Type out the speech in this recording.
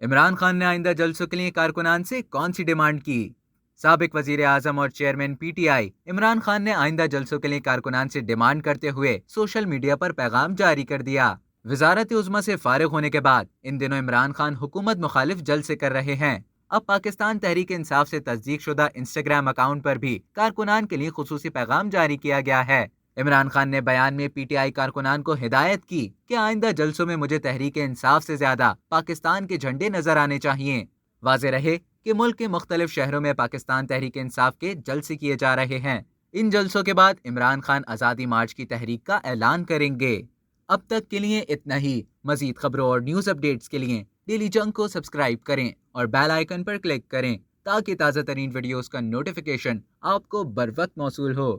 इमरान खान ने आइंदा जलसों के लिए कारकुनान से कौन सी डिमांड की? साबिक वजीर आजम और चेयरमैन पीटीआई इमरान खान ने आइंदा जलसों के लिए कारकुनान से डिमांड करते हुए सोशल मीडिया पर पैगाम जारी कर दिया। वजारत उज़्मा से फारिग होने के बाद इन दिनों इमरान खान हुकूमत मुखालिफ जलसे कर रहे हैं। अब पाकिस्तान तहरीक इंसाफ से तस्दीक शुदा इंस्टाग्राम अकाउंट पर भी कारकुनान के लिए खुसूसी पैगाम जारी किया गया है। इमरान खान ने बयान में पीटीआई कारकुनान को हिदायत की कि आइंदा जलसों में मुझे तहरीक इंसाफ से ज्यादा पाकिस्तान के झंडे नजर आने चाहिए। वाज़ेह रहे कि मुल्क के मुख्तलिफ शहरों में पाकिस्तान तहरीक इंसाफ के जलसे किए जा रहे हैं। इन जलसों के बाद इमरान खान आज़ादी मार्च की तहरीक का ऐलान करेंगे। अब तक के लिए इतना ही। मजीद खबरों और न्यूज़ अपडेट्स के लिए डेली जंक को सब्सक्राइब करें और बेल आइकन पर क्लिक करें ताकि ताज़ा तरीन वीडियोस का नोटिफिकेशन आपको बर वक्त मौसूल हो।